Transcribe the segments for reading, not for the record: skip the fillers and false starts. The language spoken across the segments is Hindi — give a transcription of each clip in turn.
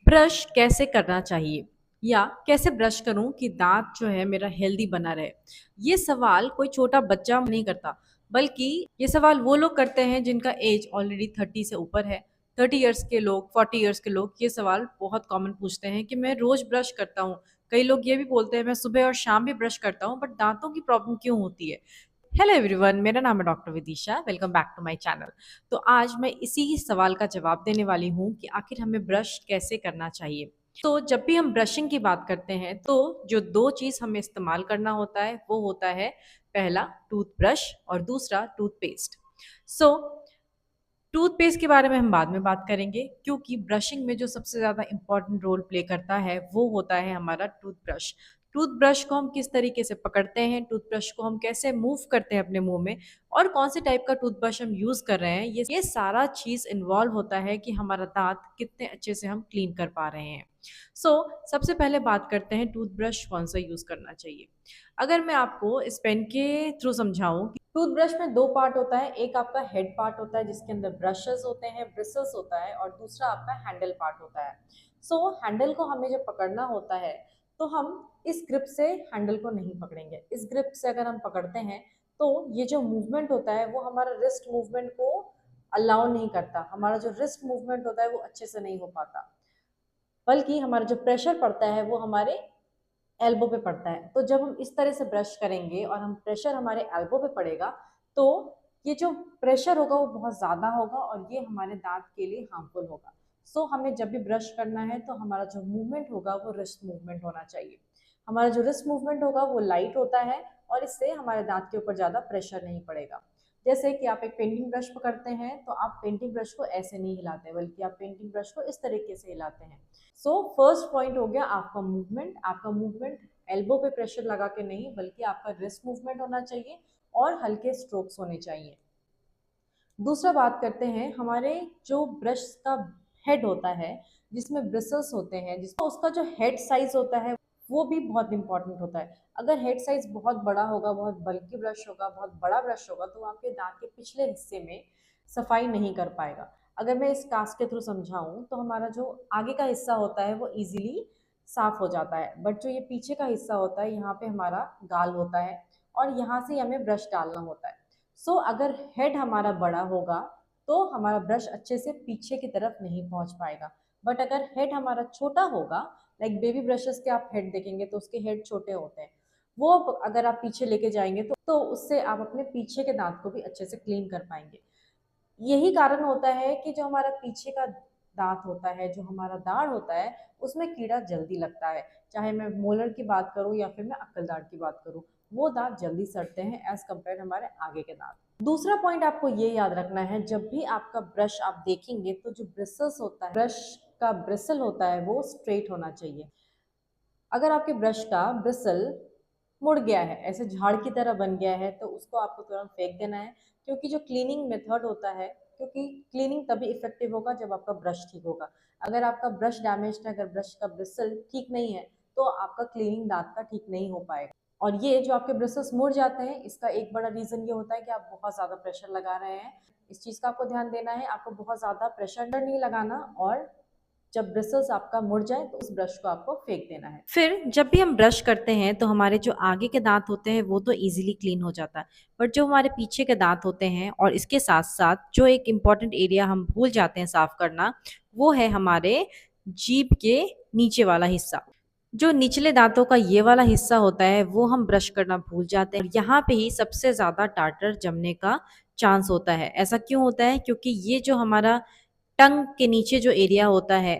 ब्रश कैसे करना चाहिए या कैसे ब्रश करूं कि दांत जो है मेरा हेल्दी बना रहे। ये सवाल कोई छोटा बच्चा नहीं करता, बल्कि ये सवाल वो लोग करते हैं जिनका एज ऑलरेडी 30 से ऊपर है। 30 इयर्स के लोग, 40 इयर्स के लोग ये सवाल बहुत कॉमन पूछते हैं कि मैं रोज ब्रश करता हूँ। कई लोग ये भी बोलते हैं मैं सुबह और शाम भी ब्रश करता हूँ, बट दांतों की प्रॉब्लम क्यों होती है। हेलो एवरीवन, मेरा नाम है doctor Vidisha. Welcome back to my channel. तो आज मैं इसी ही सवाल का जवाब देने वाली हूँ कि आखिर हमें ब्रश कैसे करना चाहिए। तो जब भी हम ब्रशिंग की बात करते हैं तो जो दो चीज़ हमें इस्तेमाल करना होता है वो होता है, पहला टूथब्रश और दूसरा टूथपेस्ट। सो टूथपेस्ट के बारे में हम बाद में बात करेंगे, क्योंकि ब्रशिंग में जो सबसे ज़्यादा इंपॉर्टेंट रोल प्ले करता है वो होता है हमारा टूथब्रश। टूथब्रश को हम किस तरीके से पकड़ते हैं, टूथब्रश को हम कैसे मूव करते हैं अपने मुंह में, और कौन से टाइप का टूथब्रश हम यूज़ कर रहे हैं, ये सारा चीज़ इन्वॉल्व होता है कि हमारा दांत कितने अच्छे से हम क्लीन कर पा रहे हैं। सबसे पहले बात करते हैं टूथब्रश कौन सा यूज़ करना चाहिए। अगर मैं आपको इस पेन के थ्रू समझाऊं, टूथब्रश में दो पार्ट होता है। एक आपका हेड पार्ट होता है जिसके अंदर ब्रशेस होते हैं, ब्रिसल्स होता है, और दूसरा आपका हैंडल पार्ट होता है। हैंडल को हमें जब पकड़ना होता है तो हम इस ग्रिप से हैंडल को नहीं पकड़ेंगे। इस ग्रिप से अगर हम पकड़ते हैं तो ये जो मूवमेंट होता है वो हमारा रिस्ट मूवमेंट को अलाउ नहीं करता। हमारा जो रिस्ट मूवमेंट होता है वो अच्छे से नहीं हो पाता, बल्कि हमारा जो प्रेशर पड़ता है वो हमारे एल्बो पे पड़ता है। तो जब हम इस तरह से ब्रश करेंगे और हम प्रेशर हमारे एल्बो पे पड़ेगा तो ये जो प्रेशर होगा वो बहुत ज़्यादा होगा और ये हमारे दांत के लिए हार्मफुल होगा। हमें जब भी ब्रश करना है तो हमारा जो मूवमेंट होगा वो रिस्ट मूवमेंट होना चाहिए। हमारा जो रिस्ट मूवमेंट होगा वो लाइट होता है और इससे हमारे दांत के ऊपर ज़्यादा प्रेशर नहीं पड़ेगा। जैसे कि आप एक पेंटिंग ब्रश पकड़ते हैं तो आप पेंटिंग ब्रश को ऐसे नहीं हिलाते, बल्कि आप पेंटिंग ब्रश को इस तरीके से हिलाते हैं। फर्स्ट पॉइंट हो गया आपका मूवमेंट। आपका मूवमेंट एल्बो पे प्रेशर लगा के नहीं, बल्कि आपका रिस्ट मूवमेंट होना चाहिए और हल्के स्ट्रोक्स होने चाहिए। दूसरा बात करते हैं हमारे जो ब्रश का हेड होता है जिसमें ब्रिसल्स होते हैं, जिसका उसका जो हेड साइज होता है वो भी बहुत इंपॉर्टेंट होता है। अगर हेड साइज बहुत बड़ा होगा, बहुत बल्कि ब्रश होगा, बहुत बड़ा ब्रश होगा, तो आपके दांत के पिछले हिस्से में सफाई नहीं कर पाएगा। अगर मैं इस टास्क के थ्रू समझाऊं तो हमारा जो आगे का हिस्सा होता है वो इजीली साफ हो जाता है, बट जो ये पीछे का हिस्सा होता है यहाँ पे हमारा गाल होता है और यहाँ से हमें ब्रश डालना होता है। अगर हेड हमारा बड़ा होगा तो हमारा ब्रश अच्छे से पीछे की तरफ नहीं पहुंच पाएगा। बट अगर हेड हमारा छोटा होगा, लाइक बेबी ब्रशेस के आप हेड देखेंगे तो उसके हेड छोटे होते हैं, वो अगर आप पीछे लेके जाएंगे तो उससे आप अपने पीछे के दांत को भी अच्छे से क्लीन कर पाएंगे। यही कारण होता है कि जो हमारा पीछे का दांत होता है, जो हमारा दाढ़ होता है, उसमें कीड़ा जल्दी लगता है। चाहे मैं मोलर की बात करूं या फिर मैं अक्कल दाढ़ की बात करूं, वो दांत जल्दी सड़ते हैं एज कम्पेयर हमारे आगे के दांत। दूसरा पॉइंट आपको ये याद रखना है, जब भी आपका ब्रश आप देखेंगे तो जो ब्रिसल्स होता है, ब्रश का ब्रिसल होता है वो स्ट्रेट होना चाहिए। अगर आपके ब्रश का ब्रिसल मुड़ गया है, ऐसे झाड़ की तरह बन गया है, तो उसको आपको तुरंत फेंक देना है। क्योंकि जो क्लीनिंग मेथड होता है, क्योंकि क्लीनिंग तभी इफेक्टिव होगा जब आपका ब्रश ठीक होगा। अगर आपका ब्रश डैमेज है, अगर ब्रश का ब्रिसल ठीक नहीं है, तो आपका क्लीनिंग दांत का ठीक नहीं हो पाएगा। और ये जो आपके ब्रिसल्स मुड़ जाते हैं, इसका एक बड़ा रीजन ये होता है कि आप बहुत ज़्यादा प्रेशर लगा रहे हैं। इस चीज़ का आपको ध्यान देना है, आपको बहुत ज़्यादा प्रेशर नहीं लगाना, और जब ब्रिसल्स आपका मुड़ जाए तो उस ब्रश को आपको फेंक देना है। फिर जब भी हम ब्रश करते हैं तो हमारे जो आगे के दांत होते हैं वो तो इजीली क्लीन हो जाता है, बट जो हमारे पीछे के दांत होते हैं, और इसके साथ साथ जो एक इम्पॉर्टेंट एरिया हम भूल जाते हैं साफ करना, वो है हमारे जीभ के नीचे वाला हिस्सा। जो निचले दांतों का ये वाला हिस्सा होता है वो हम ब्रश करना भूल जाते हैं। यहाँ पे ही सबसे ज़्यादा टार्टर जमने का चांस होता है। ऐसा क्यों होता है? क्योंकि ये जो हमारा टंग के नीचे जो एरिया होता है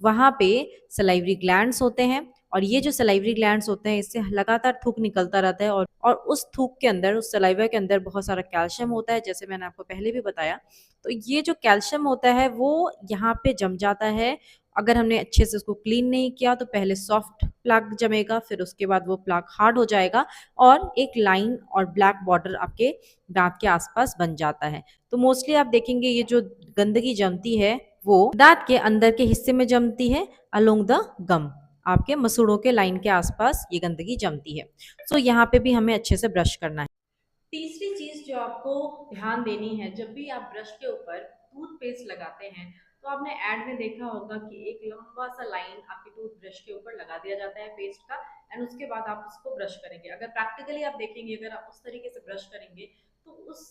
वहाँ पे सलाइवरी ग्लैंड्स होते हैं, और ये जो सलाइवरी ग्लैंड्स होते हैं इससे लगातार थूक निकलता रहता है, और उस थूक के अंदर, उस सलाइवा के अंदर बहुत सारा कैल्शियम होता है, जैसे मैंने आपको पहले भी बताया। तो ये जो कैल्शियम होता है वो यहाँ पे जम जाता है। अगर हमने अच्छे से उसको क्लीन नहीं किया तो पहले सॉफ्ट प्लाक जमेगा, फिर उसके बाद वो प्लाक हार्ड हो जाएगा और एक लाइन और ब्लैक बॉर्डर आपके दांत के आसपास बन जाता है। तो मोस्टली आप देखेंगे ये जो गंदगी जमती है वो दांत के अंदर के हिस्से में जमती है, अलोंग द गम। आपके मसूड़ों के लाइन के आसपास ये गंदगी जमती है। यहाँ पे भी हमें अच्छे से ब्रश करना है। तीसरी चीज जो आपको ध्यान देनी है, जब भी आप ब्रश के ऊपर टूथपेस्ट लगाते हैं तो तो आपने ऐड में देखा होगा कि एक लंबा सा लाइन आपके टूथब्रश के ऊपर लगा दिया जाता है पेस्ट का, एंड उसके बाद आप उसको ब्रश करेंगे। अगर प्रैक्टिकली आप देखेंगे, अगर आप उस तरीके से ब्रश करेंगे, तो उस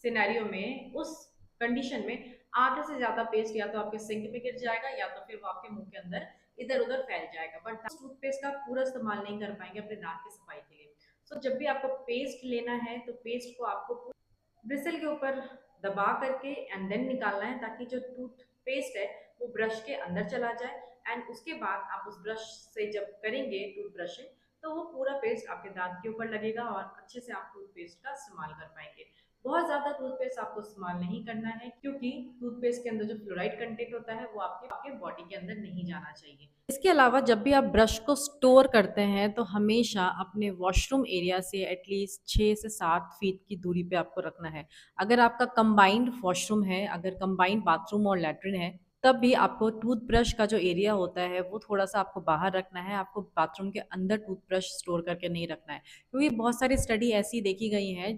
सिनेरियो में, उस कंडीशन में आधे से ज्यादा पेस्ट या तो आपके सिंक में गिर जाएगा, या तो फिर वो आपके मुंह के अंदर इधर उधर फैल जाएगा। बट टूथपेस्ट का पूरा इस्तेमाल नहीं कर पाएंगे अपने दांत की सफाई के लिए। सो जब भी आपको पेस्ट लेना है, तो पेस्ट को आपको ब्रिसल के ऊपर दबा करके एंड देन निकालना है, ताकि जो टूथ पेस्ट है वो ब्रश के अंदर चला जाए। एंड उसके बाद आप उस ब्रश से जब करेंगे टूथ ब्रशिंग, तो वो पूरा पेस्ट आपके दांत के ऊपर लगेगा और अच्छे से आप टूथपेस्ट का इस्तेमाल कर पाएंगे। बहुत ज्यादा टूथपेस्ट आपको इस्तेमाल नहीं करना है, क्योंकि टूथपेस्ट के अंदर जो फ्लोराइड कंटेंट होता है वो आपके बॉडी के अंदर नहीं जाना चाहिए। इसके अलावा जब भी आप ब्रश को स्टोर करते हैं, तो हमेशा अपने वॉशरूम एरिया से एटलीस्ट 6 से 7 फीट की दूरी पे आपको रखना है। अगर आपका कंबाइंड वॉशरूम है, अगर कंबाइंड बाथरूम और लैट्रिन है, तब भी आपको टूथब्रश का जो एरिया होता है वो थोड़ा-सा आपको बाहर रखना है। आपको बाथरूम के अंदर टूथब्रश स्टोर करके नहीं रखना है। क्योंकि बहुत सारी स्टडी ऐसी देखी गई हैं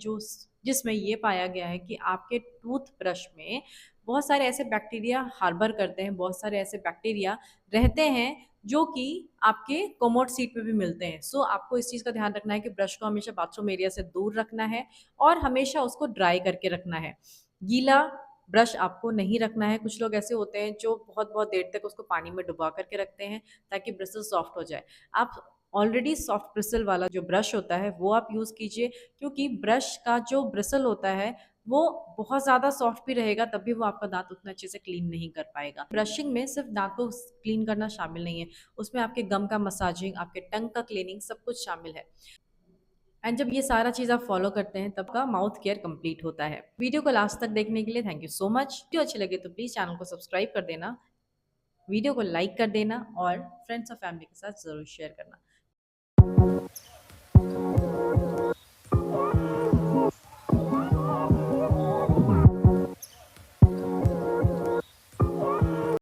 जिसमें ये पाया गया है कि आपके टूथब्रश में बहुत सारे ऐसे बैक्टीरिया हार्बर करते हैं, बहुत सारे ऐसे बैक्टीरिया रहते हैं जो कि आपके कोमोड सीट पे भी मिलते हैं। सो आपको इस चीज़ का ध्यान रखना है कि ब्रश को हमेशा बाथरूम एरिया से दूर रखना है और हमेशा उसको ड्राई करके रखना है। गीला ब्रश आपको नहीं रखना है। कुछ लोग ऐसे होते हैं जो बहुत-बहुत देर तक उसको पानी में डुबा करके रखते हैं ताकि ब्रिसल सॉफ्ट हो जाए। आप ऑलरेडी सॉफ्ट ब्रिसल वाला जो ब्रश होता है वो आप यूज़ कीजिए, क्योंकि ब्रश का जो ब्रिसल होता है वो बहुत ज़्यादा सॉफ्ट भी रहेगा, तब भी वो आपका दाँत उतना अच्छे से क्लीन नहीं कर पाएगा। ब्रशिंग में सिर्फ़ दाँत को क्लीन करना शामिल नहीं है, उसमें आपके गम का मसाजिंग, आपके टंग का क्लीनिंग सब कुछ शामिल है। एंड जब ये सारा चीज़ आप फॉलो करते हैं, तब का माउथ केयर कंप्लीट होता है। वीडियो को लास्ट तक देखने के लिए thank you so much. Video अच्छी लगे तो प्लीज़ चैनल को सब्सक्राइब कर देना, वीडियो को लाइक कर देना और फ्रेंड्स और फैमिली के साथ ज़रूर शेयर करना।